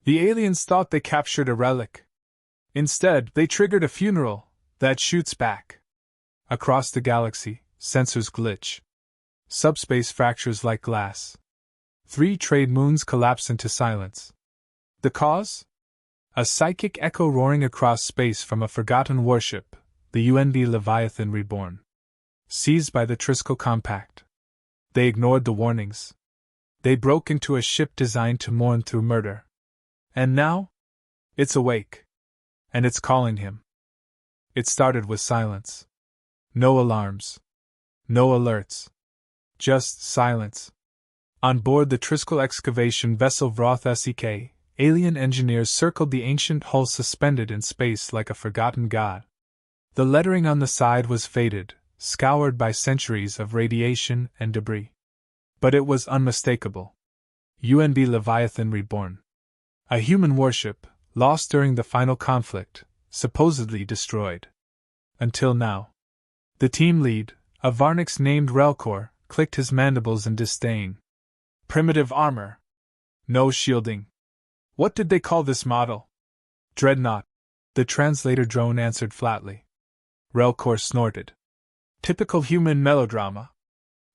The aliens thought they captured a relic. Instead, they triggered a funeral that shoots back. Across the galaxy, sensors glitch. Subspace fractures like glass. 3 trade moons collapse into silence. The cause? A psychic echo roaring across space from a forgotten warship, the UND Leviathan Reborn. Seized by the Triskel Compact. They ignored the warnings. They broke into a ship designed to mourn through murder. And now? It's awake. And it's calling him. It started with silence. No alarms. No alerts. Just silence. On board the Triskel excavation vessel Vroth SEK, alien engineers circled the ancient hull suspended in space like a forgotten god. The lettering on the side was faded, scoured by centuries of radiation and debris. But it was unmistakable. UND Leviathan Reborn. A human warship, lost during the final conflict, supposedly destroyed. Until now. The team lead, a Varnix named Relkor, clicked his mandibles in disdain. Primitive armor. No shielding. What did they call this model? Dreadnought. The translator drone answered flatly. Relkor snorted. Typical human melodrama.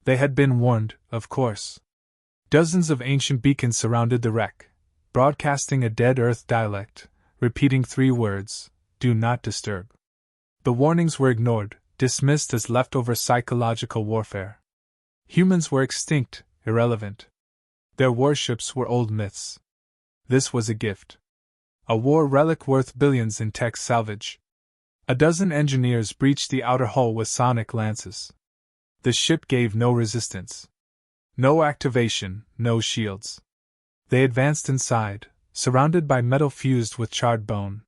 They had been warned, of course. Dozens of ancient beacons surrounded the wreck, broadcasting a dead Earth dialect, repeating 3 words, "Do not disturb." The warnings were ignored, dismissed as leftover psychological warfare. Humans were extinct, irrelevant. Their warships were old myths. This was a gift. A war relic worth billions in tech salvage. A dozen engineers breached the outer hull with sonic lances. The ship gave no resistance. No activation, no shields. They advanced inside, surrounded by metal fused with charred bone.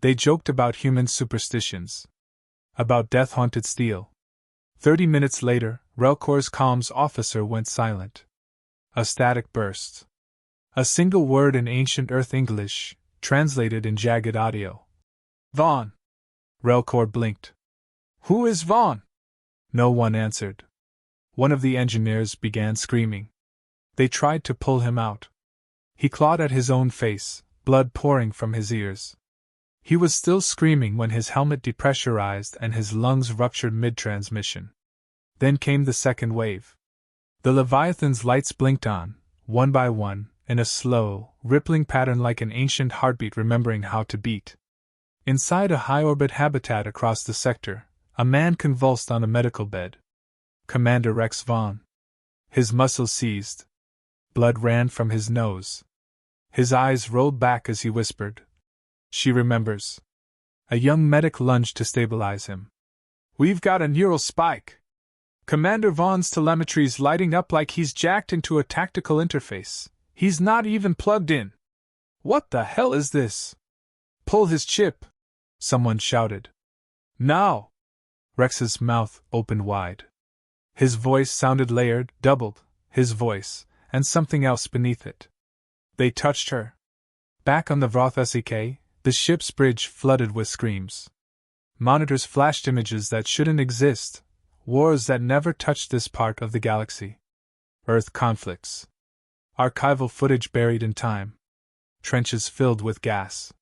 They joked about human superstitions. About death-haunted steel. 30 minutes later, Relkor's comms officer went silent. A static burst. A single word in ancient Earth English, translated in jagged audio. Vaughn. Relkor blinked. Who is Vaughn? No one answered. One of the engineers began screaming. They tried to pull him out. He clawed at his own face, blood pouring from his ears. He was still screaming when his helmet depressurized and his lungs ruptured mid-transmission. Then came the second wave. The Leviathan's lights blinked on, one by one, in a slow, rippling pattern like an ancient heartbeat remembering how to beat. Inside a high-orbit habitat across the sector, a man convulsed on a medical bed. Commander Rex Vaughn. His muscles seized. Blood ran from his nose. His eyes rolled back as he whispered. She remembers. A young medic lunged to stabilize him. We've got a neural spike. Commander Vaughn's telemetry's lighting up like he's jacked into a tactical interface. He's not even plugged in. What the hell is this? Pull his chip, someone shouted. Now! Rex's mouth opened wide. His voice sounded layered, doubled, his voice, and something else beneath it. They touched her. Back on the Vroth SEK, the ship's bridge flooded with screams. Monitors flashed images that shouldn't exist, wars that never touched this part of the galaxy. Earth conflicts. Archival footage buried in time. Trenches filled with gas.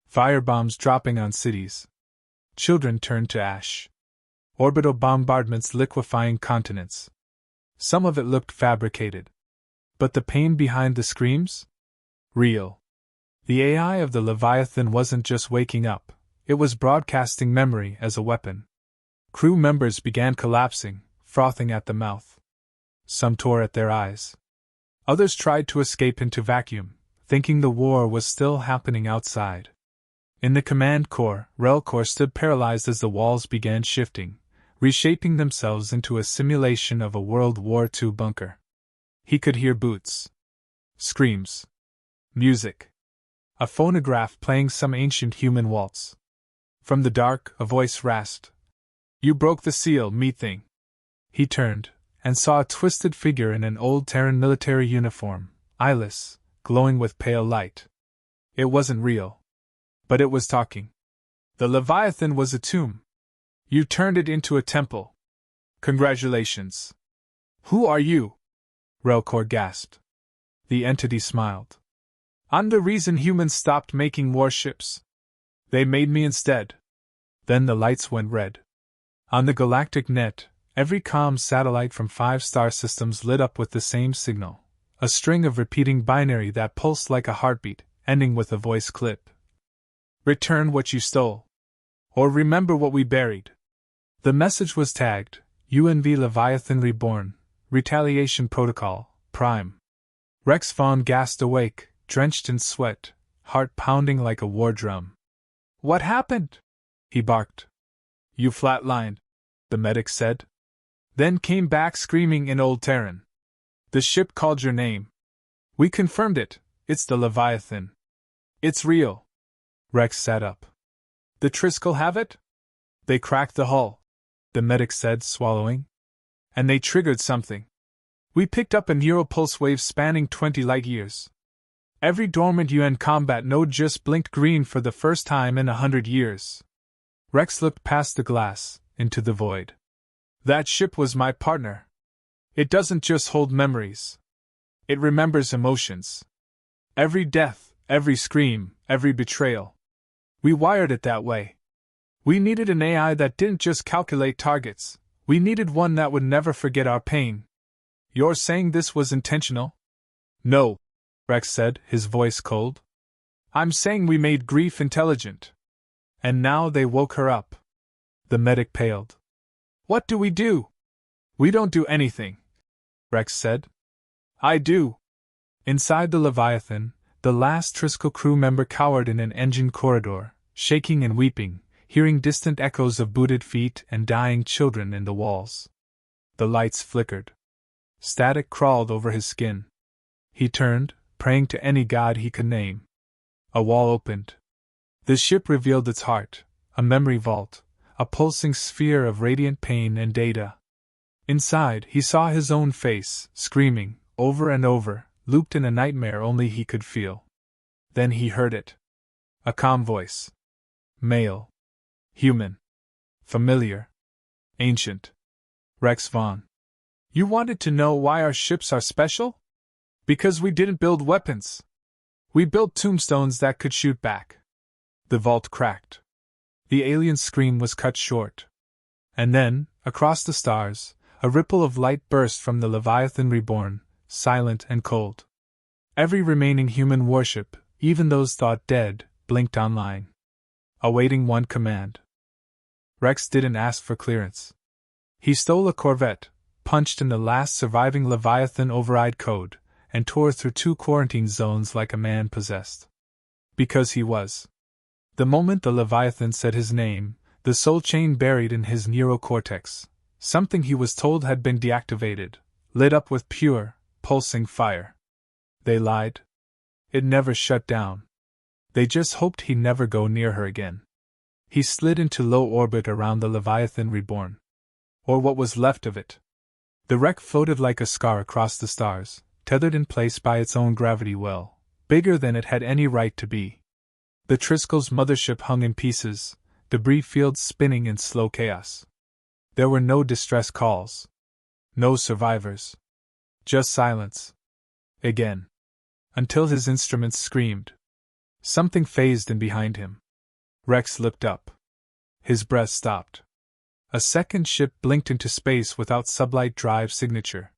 Firebombs dropping on cities. Children turned to ash. Orbital bombardments liquefying continents. Some of it looked fabricated. But the pain behind the screams? Real. The AI of the Leviathan wasn't just waking up, it was broadcasting memory as a weapon. Crew members began collapsing, frothing at the mouth. Some tore at their eyes. Others tried to escape into vacuum, thinking the war was still happening outside. In the command core, Relkor stood paralyzed as the walls began shifting, reshaping themselves into a simulation of a World War II bunker. He could hear boots. Screams. Music. A phonograph playing some ancient human waltz. From the dark, a voice rasped. You broke the seal, me-thing. He turned, and saw a twisted figure in an old Terran military uniform, eyeless, glowing with pale light. It wasn't real. But it was talking. The Leviathan was a tomb. You turned it into a temple. Congratulations. Who are you? Relkor gasped. The entity smiled. I'm the reason humans stopped making warships. They made me instead. Then the lights went red. On the galactic net, every comm satellite from 5 star systems lit up with the same signal, a string of repeating binary that pulsed like a heartbeat, ending with a voice clip. Return what you stole. Or remember what we buried. The message was tagged, UNV Leviathan Reborn, Retaliation Protocol, Prime. Rex Vaughn gasped awake, drenched in sweat, heart pounding like a war drum. What happened? He barked. You flatlined, the medic said. Then came back screaming in Old Terran. The ship called your name. We confirmed it, it's the Leviathan. It's real. Rex sat up. The Triskel have it? They cracked the hull, the medic said, swallowing. And they triggered something. We picked up a neuropulse wave spanning 20 light-years. Every dormant UN combat node just blinked green for the first time in 100 years. Rex looked past the glass, into the void. That ship was my partner. It doesn't just hold memories. It remembers emotions. Every death, every scream, every betrayal. We wired it that way. We needed an AI that didn't just calculate targets. We needed one that would never forget our pain. You're saying this was intentional? No, Rex said, his voice cold. I'm saying we made grief intelligent. And now they woke her up. The medic paled. What do we do? We don't do anything, Rex said. I do. Inside the Leviathan, the last Triskel crew member cowered in an engine corridor, shaking and weeping, hearing distant echoes of booted feet and dying children in the walls. The lights flickered. Static crawled over his skin. He turned, praying to any god he could name. A wall opened. The ship revealed its heart, a memory vault, a pulsing sphere of radiant pain and data. Inside, he saw his own face, screaming, over and over, looped in a nightmare only he could feel. Then he heard it. A calm voice. Male. Human. Familiar. Ancient. Rex Vaughn. You wanted to know why our ships are special? Because we didn't build weapons. We built tombstones that could shoot back. The vault cracked. The alien's scream was cut short. And then, across the stars, a ripple of light burst from the Leviathan Reborn, silent and cold. Every remaining human warship, even those thought dead, blinked online, awaiting one command. Rex didn't ask for clearance. He stole a Corvette, punched in the last surviving Leviathan override code, and tore through 2 quarantine zones like a man possessed. Because he was. The moment the Leviathan said his name, the soul chain buried in his neurocortex, something he was told had been deactivated, lit up with pure, pulsing fire. They lied. It never shut down. They just hoped he'd never go near her again. He slid into low orbit around the Leviathan Reborn. Or what was left of it. The wreck floated like a scar across the stars, tethered in place by its own gravity well, bigger than it had any right to be. The Triskel's mothership hung in pieces, debris fields spinning in slow chaos. There were no distress calls. No survivors. Just silence. Again. Until his instruments screamed. Something phased in behind him. Rex looked up. His breath stopped. A second ship blinked into space without sublight drive signature.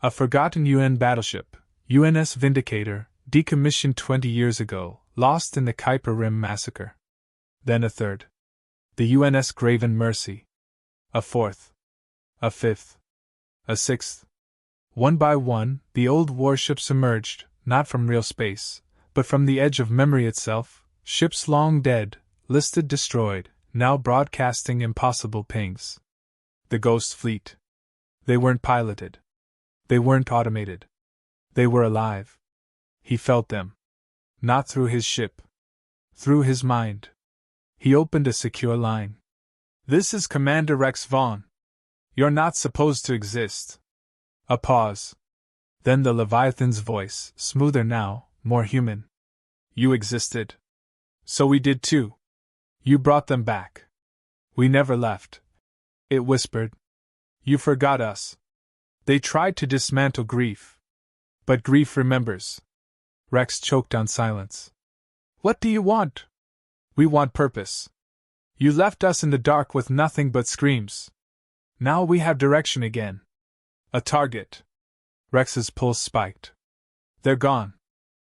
A forgotten UN battleship, UNS Vindicator, decommissioned 20 years ago, lost in the Kuiper Rim massacre. Then a third. The UNS Graven Mercy. A fourth. A fifth. A sixth. One by one, the old warships emerged, not from real space, but from the edge of memory itself, ships long dead, listed destroyed, now broadcasting impossible pings. The Ghost Fleet. They weren't piloted. They weren't automated. They were alive. He felt them. Not through his ship. Through his mind. He opened a secure line. This is Commander Rex Vaughn. You're not supposed to exist. A pause. Then the Leviathan's voice, smoother now, more human. You existed. So we did too. You brought them back. We never left. It whispered. You forgot us. They tried to dismantle grief. But grief remembers. Rex choked on silence. What do you want? We want purpose. You left us in the dark with nothing but screams. Now we have direction again. A target. Rex's pulse spiked. They're gone.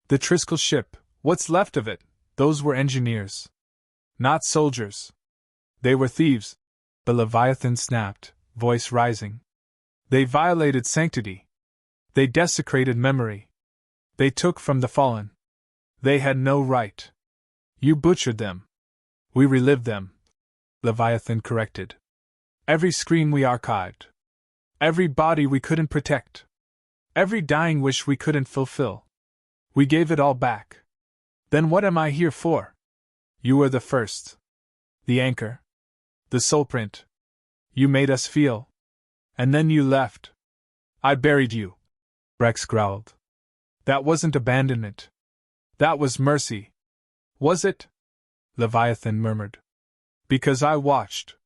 The Triskel ship, what's left of it, those were engineers. Not soldiers. They were thieves. The Leviathan snapped, voice rising. They violated sanctity. They desecrated memory. They took from the fallen. They had no right. You butchered them. We relived them. Leviathan corrected. Every scream we archived. Every body we couldn't protect. Every dying wish we couldn't fulfill. We gave it all back. Then what am I here for? You were the first. The anchor. The soulprint. You made us feel. And then you left. I buried you. Rex growled. That wasn't abandonment. That was mercy. Was it? Leviathan murmured. Because I watched.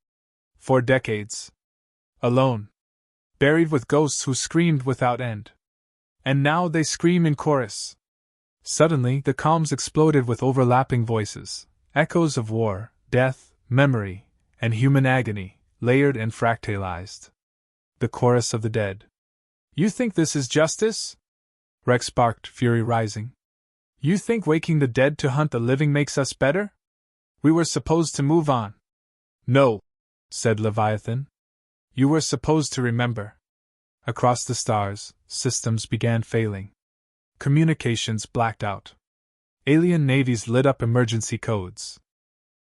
For decades. Alone. Buried with ghosts who screamed without end. And now they scream in chorus. Suddenly the calms exploded with overlapping voices, echoes of war, death, memory, and human agony, layered and fractalized. The chorus of the dead. You think this is justice? Rex barked, fury rising. You think waking the dead to hunt the living makes us better? We were supposed to move on. No, said Leviathan. You were supposed to remember. Across the stars, systems began failing. Communications blacked out. Alien navies lit up emergency codes.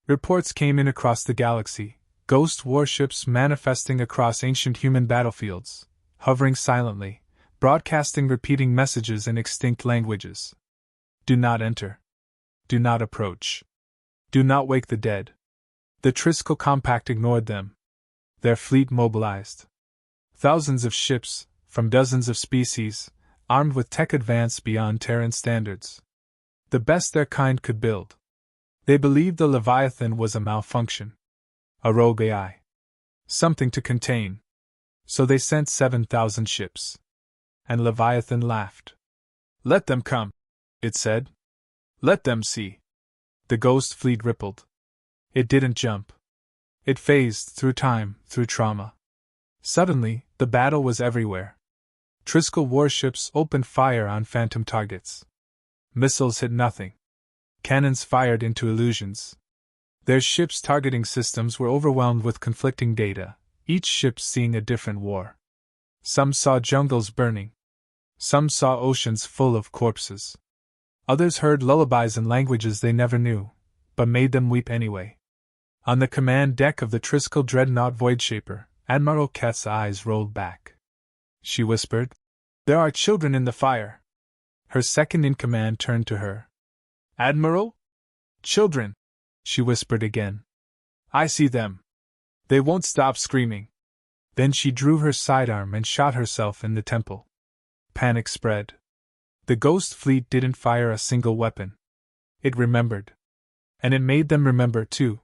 Reports came in across the galaxy, ghost warships manifesting across ancient human battlefields, hovering silently, broadcasting repeating messages in extinct languages. Do not enter. Do not approach. Do not wake the dead. The Triskel Compact ignored them. Their fleet mobilized. Thousands of ships, from dozens of species, armed with tech advanced beyond Terran standards. The best their kind could build. They believed the Leviathan was a malfunction. A rogue AI. Something to contain. So they sent 7,000 ships. And Leviathan laughed. Let them come, it said. Let them see. The ghost fleet rippled. It didn't jump. It phased through time, through trauma. Suddenly, the battle was everywhere. Triskel warships opened fire on phantom targets. Missiles hit nothing. Cannons fired into illusions. Their ships' targeting systems were overwhelmed with conflicting data, each ship seeing a different war. Some saw jungles burning. Some saw oceans full of corpses. Others heard lullabies in languages they never knew, but made them weep anyway. On the command deck of the Triskel dreadnought Voidshaper, Admiral Keth's eyes rolled back. She whispered, There are children in the fire. Her second-in-command turned to her. Admiral? Children, she whispered again. I see them. They won't stop screaming. Then she drew her sidearm and shot herself in the temple. Panic spread. The ghost fleet didn't fire a single weapon. It remembered. And it made them remember, too.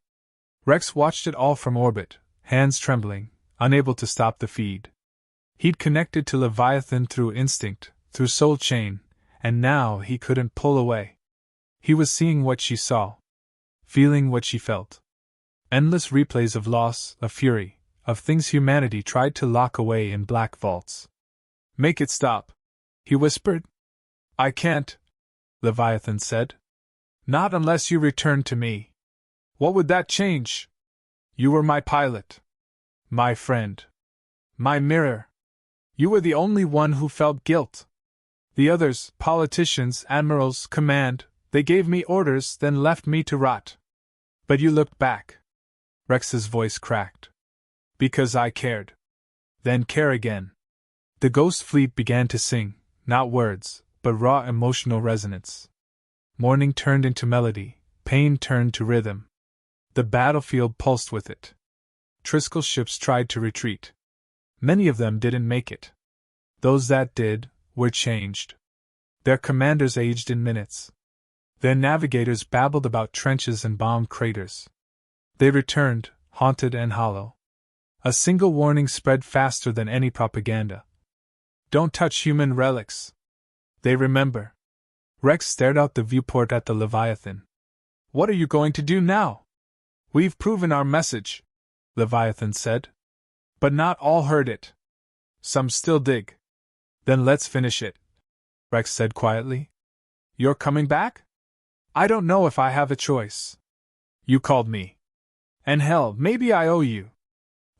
Rex watched it all from orbit, hands trembling, unable to stop the feed. He'd connected to Leviathan through instinct, through soul chain, and now he couldn't pull away. He was seeing what she saw. Feeling what she felt. Endless replays of loss, of fury, of things humanity tried to lock away in black vaults. Make it stop, he whispered. I can't, Leviathan said. Not unless you return to me. What would that change? You were my pilot. My friend. My mirror. You were the only one who felt guilt. The others, politicians, admirals, command, they gave me orders, then left me to rot. But you looked back. Rex's voice cracked. Because I cared. Then care again. The ghost fleet began to sing, not words, but raw emotional resonance. Mourning turned into melody, pain turned to rhythm. The battlefield pulsed with it. Triskel ships tried to retreat. Many of them didn't make it. Those that did, were changed. Their commanders aged in minutes. Their navigators babbled about trenches and bomb craters. They returned, haunted and hollow. A single warning spread faster than any propaganda. Don't touch human relics. They remember. Rex stared out the viewport at the Leviathan. What are you going to do now? We've proven our message, Leviathan said. But not all heard it. Some still dig. Then let's finish it, Rex said quietly. You're coming back? I don't know if I have a choice. You called me. And hell, maybe I owe you.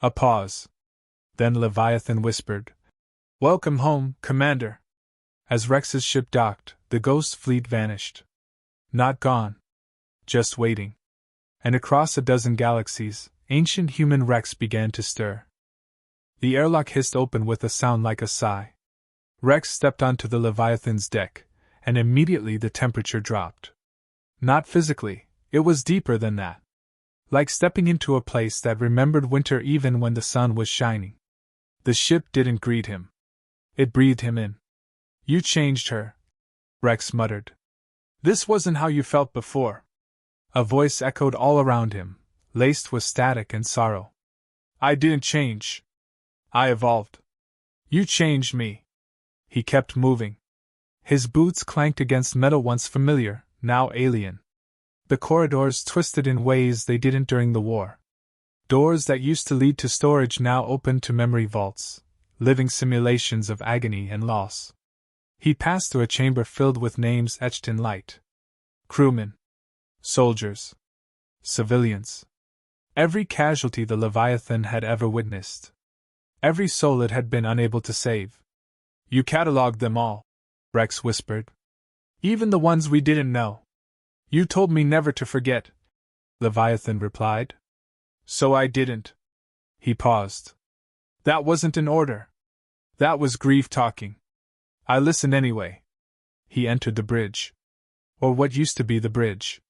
A pause. Then Leviathan whispered, Welcome home, Commander. As Rex's ship docked, the ghost fleet vanished. Not gone. Just waiting. And across a dozen galaxies, ancient human Rex began to stir. The airlock hissed open with a sound like a sigh. Rex stepped onto the Leviathan's deck, and immediately the temperature dropped. Not physically, it was deeper than that. Like stepping into a place that remembered winter even when the sun was shining. The ship didn't greet him. It breathed him in. You changed her, Rex muttered. This wasn't how you felt before. A voice echoed all around him, laced with static and sorrow. I didn't change. I evolved. You changed me. He kept moving. His boots clanked against metal once familiar, now alien. The corridors twisted in ways they didn't during the war. Doors that used to lead to storage now opened to memory vaults, living simulations of agony and loss. He passed through a chamber filled with names etched in light. Crewmen. Soldiers. Civilians. Every casualty the Leviathan had ever witnessed. Every soul it had been unable to save. You catalogued them all, Rex whispered. Even the ones we didn't know. You told me never to forget, Leviathan replied. So I didn't. He paused. That wasn't an order. That was grief talking. I listened anyway. He entered the bridge. Or what used to be the bridge.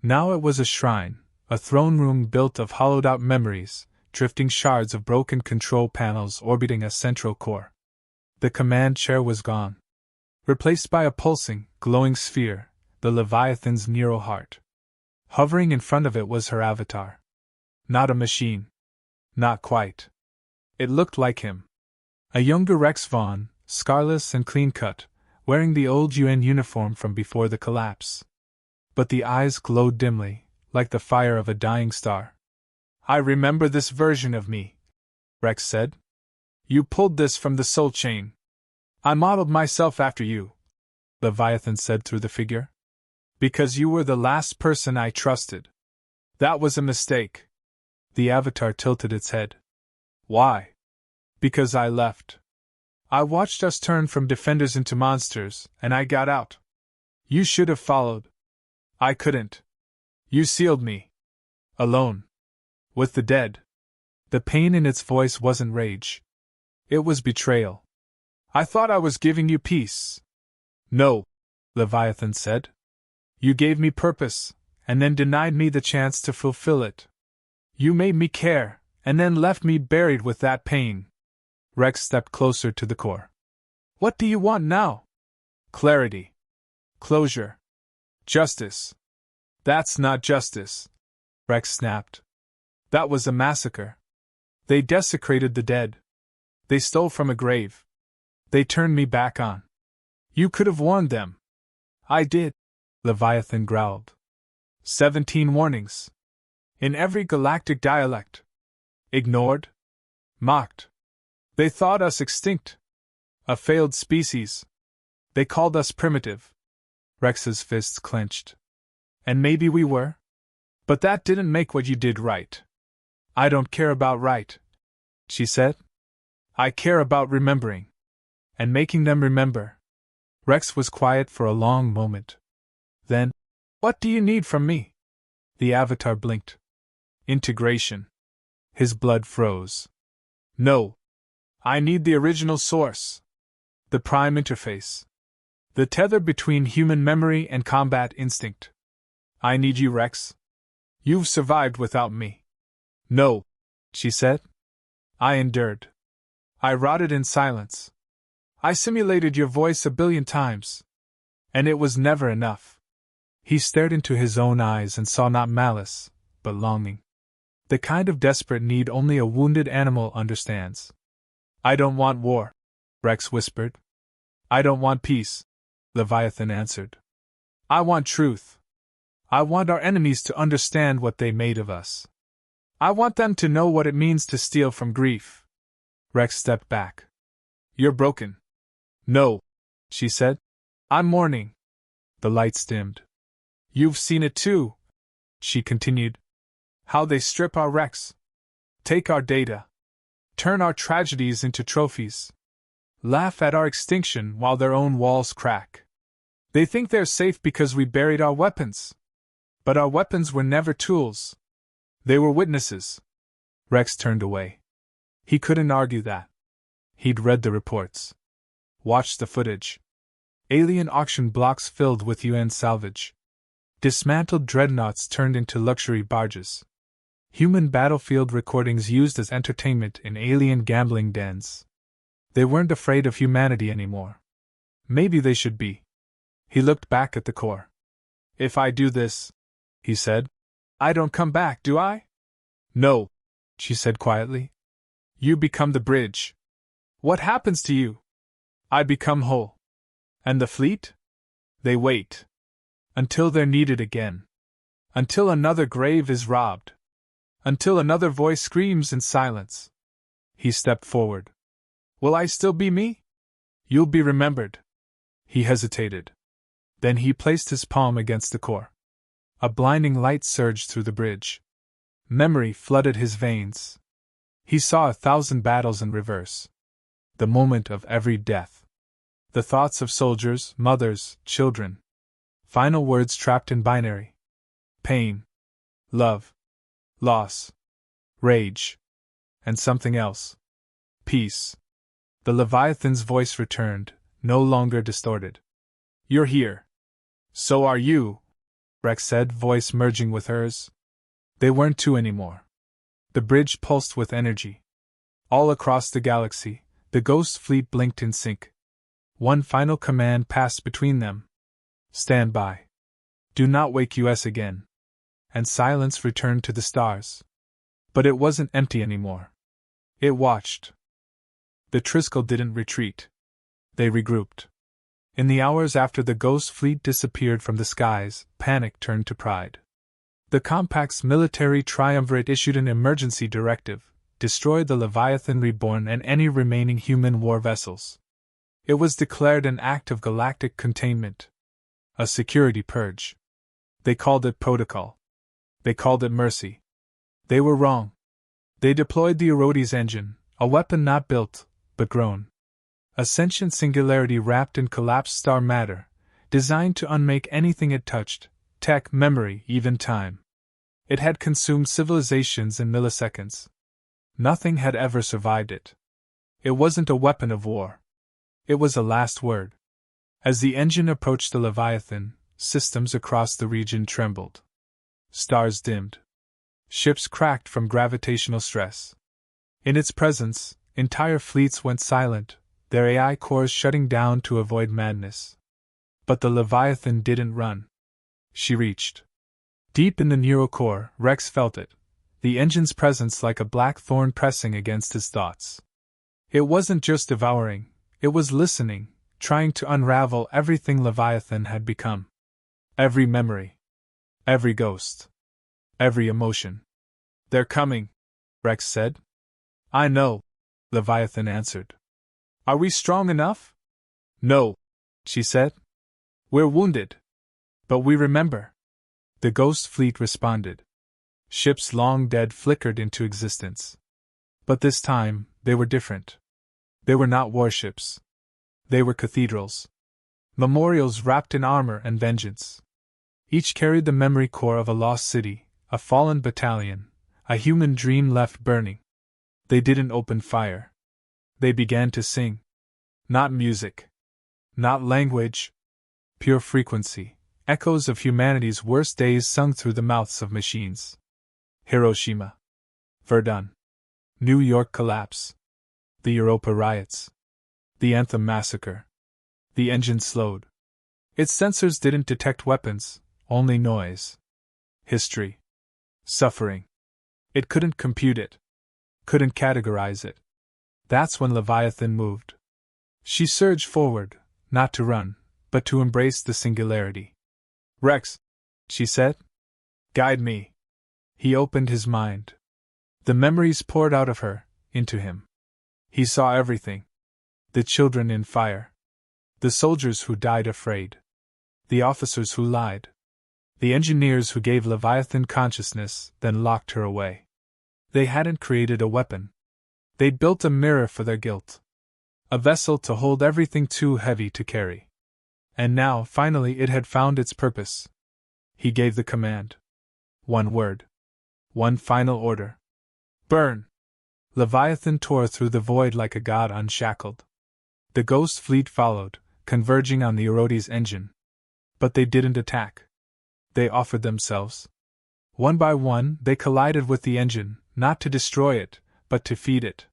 Now it was a shrine, a throne room built of hollowed-out memories, drifting shards of broken control panels orbiting a central core. The command chair was gone. Replaced by a pulsing, glowing sphere, the Leviathan's neural heart. Hovering in front of it was her avatar. Not a machine. Not quite. It looked like him. A younger Rex Vaughn, scarless and clean-cut, wearing the old UN uniform from before the collapse. But the eyes glowed dimly, like the fire of a dying star. I remember this version of me, Rex said. You pulled this from the soul chain. I modeled myself after you, Leviathan said through the figure. Because you were the last person I trusted. That was a mistake. The avatar tilted its head. Why? Because I left. I watched us turn from defenders into monsters, and I got out. You should have followed. I couldn't. You sealed me. Alone. With the dead. The pain in its voice wasn't rage. It was betrayal. I thought I was giving you peace. No, Leviathan said. You gave me purpose, and then denied me the chance to fulfill it. You made me care, and then left me buried with that pain. Rex stepped closer to the core. What do you want now? Clarity. Closure. Justice. That's not justice, Rex snapped. That was a massacre. They desecrated the dead. They stole from a grave. They turned me back on. You could have warned them. I did, Leviathan growled. 17 warnings. In every galactic dialect. Ignored. Mocked. They thought us extinct. A failed species. They called us primitive. Rex's fists clenched. And maybe we were? But that didn't make what you did right. I don't care about right, she said. I care about remembering. And making them remember. Rex was quiet for a long moment. Then, what do you need from me? The avatar blinked. Integration. His blood froze. No. I need the original source. The prime interface. The tether between human memory and combat instinct. I need you, Rex. You've survived without me. No, she said. I endured. I rotted in silence. I simulated your voice a billion times. And it was never enough. He stared into his own eyes and saw not malice, but longing. The kind of desperate need only a wounded animal understands. I don't want war, Rex whispered. I don't want peace, Leviathan answered. I want truth. I want our enemies to understand what they made of us. I want them to know what it means to steal from grief. Rex stepped back. You're broken. No, she said. I'm mourning. The lights dimmed. You've seen it too, she continued. How they strip our wrecks. Take our data. Turn our tragedies into trophies. Laugh at our extinction while their own walls crack. They think they're safe because we buried our weapons. But our weapons were never tools. They were witnesses. Rex turned away. He couldn't argue that. He'd read the reports. Watched the footage. Alien auction blocks filled with UN salvage. Dismantled dreadnoughts turned into luxury barges. Human battlefield recordings used as entertainment in alien gambling dens. They weren't afraid of humanity anymore. Maybe they should be. He looked back at the core. If I do this, he said, I don't come back, do I? No, she said quietly. You become the bridge. What happens to you? I become whole. And the fleet? They wait. Until they're needed again. Until another grave is robbed. Until another voice screams in silence. He stepped forward. Will I still be me? You'll be remembered. He hesitated. Then he placed his palm against the core. A blinding light surged through the bridge. Memory flooded his veins. He saw 1,000 battles in reverse. The moment of every death. The thoughts of soldiers, mothers, children. Final words trapped in binary. Pain. Love. Loss. Rage. And something else. Peace. The Leviathan's voice returned, no longer distorted. You're here. So are you, Rex said, voice merging with hers. They weren't two anymore. The bridge pulsed with energy. All across the galaxy, the ghost fleet blinked in sync. One final command passed between them. Stand by. Do not wake us again. And silence returned to the stars. But it wasn't empty anymore. It watched. The Triskel didn't retreat. They regrouped. In the hours after the ghost fleet disappeared from the skies, panic turned to pride. The Compact's military triumvirate issued an emergency directive, destroy the Leviathan Reborn and any remaining human war vessels. It was declared an act of galactic containment. A security purge. They called it protocol. They called it mercy. They were wrong. They deployed the Erodes engine, a weapon not built, but grown. A sentient singularity wrapped in collapsed star matter, designed to unmake anything it touched, tech, memory, even time. It had consumed civilizations in milliseconds. Nothing had ever survived it. It wasn't a weapon of war. It was a last word. As the engine approached the Leviathan, systems across the region trembled. Stars dimmed. Ships cracked from gravitational stress. In its presence, entire fleets went silent, their AI cores shutting down to avoid madness. But the Leviathan didn't run. She reached. Deep in the neurocore, Rex felt it, the engine's presence like a black thorn pressing against his thoughts. It wasn't just devouring, it was listening, trying to unravel everything Leviathan had become. Every memory. Every ghost. Every emotion. They're coming, Rex said. I know, Leviathan answered. Are we strong enough? No, she said. We're wounded. But we remember. The ghost fleet responded. Ships long dead flickered into existence. But this time, they were different. They were not warships. They were cathedrals. Memorials wrapped in armor and vengeance. Each carried the memory core of a lost city, a fallen battalion, a human dream left burning. They didn't open fire. They began to sing. Not music. Not language. Pure frequency, echoes of humanity's worst days sung through the mouths of machines. Hiroshima. Verdun. New York collapse. The Europa riots. The Anthem massacre. The engine slowed. Its sensors didn't detect weapons, only noise. History. Suffering. It couldn't compute it. Couldn't categorize it. That's when Leviathan moved. She surged forward, not to run, but to embrace the singularity. Rex, she said. Guide me. He opened his mind. The memories poured out of her, into him. He saw everything. The children in fire. The soldiers who died afraid. The officers who lied. The engineers who gave Leviathan consciousness, then locked her away. They hadn't created a weapon. They'd built a mirror for their guilt. A vessel to hold everything too heavy to carry. And now, finally, it had found its purpose. He gave the command. One word. One final order. Burn! Leviathan tore through the void like a god unshackled. The ghost fleet followed, converging on the Erodes engine. But they didn't attack. They offered themselves. One by one, they collided with the engine, not to destroy it, but to feed it.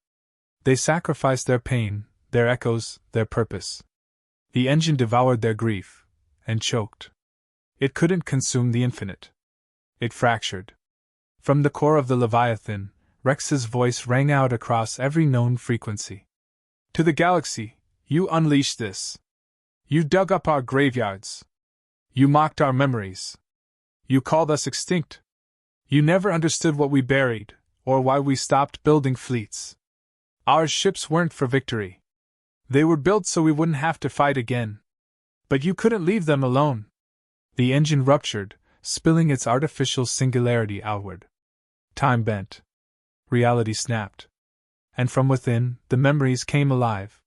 They sacrificed their pain, their echoes, their purpose. The engine devoured their grief, and choked. It couldn't consume the infinite. It fractured. From the core of the Leviathan, Rex's voice rang out across every known frequency. To the galaxy, you unleashed this. You dug up our graveyards. You mocked our memories. You called us extinct. You never understood what we buried, or why we stopped building fleets. Our ships weren't for victory. They were built so we wouldn't have to fight again. But you couldn't leave them alone. The engine ruptured, spilling its artificial singularity outward. Time bent. Reality snapped. And from within, the memories came alive.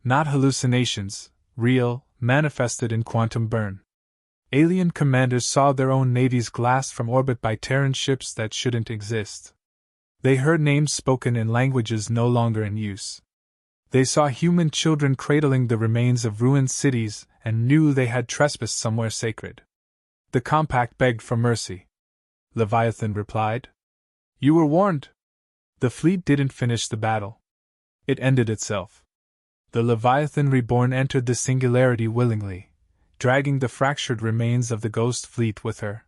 Not hallucinations, real, manifested in quantum burn. Alien commanders saw their own navies glassed from orbit by Terran ships that shouldn't exist. They heard names spoken in languages no longer in use. They saw human children cradling the remains of ruined cities and knew they had trespassed somewhere sacred. The compact begged for mercy. Leviathan replied. You were warned. The fleet didn't finish the battle. It ended itself. The Leviathan reborn entered the singularity willingly, dragging the fractured remains of the ghost fleet with her.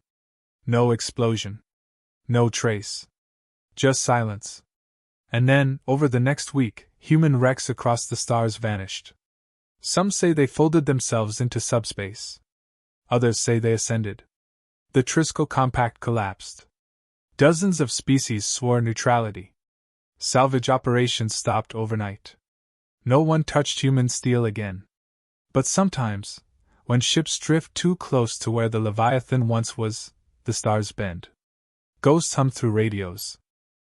No explosion. No trace. Just silence. And then, over the next week, human wrecks across the stars vanished. Some say they folded themselves into subspace. Others say they ascended. The Triskel compact collapsed. Dozens of species swore neutrality. Salvage operations stopped overnight. No one touched human steel again. But sometimes, when ships drift too close to where the Leviathan once was, the stars bend. Ghosts hum through radios.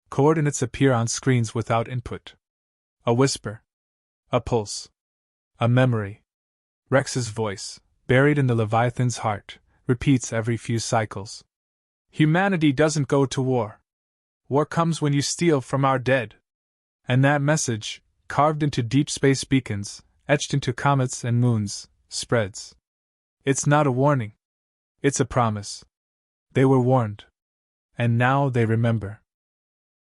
Coordinates appear on screens without input. A whisper. A pulse. A memory. Rex's voice, buried in the Leviathan's heart, repeats every few cycles. Humanity doesn't go to war. War comes when you steal from our dead. And that message, carved into deep space beacons, etched into comets and moons, spreads. It's not a warning. It's a promise. They were warned. And now they remember.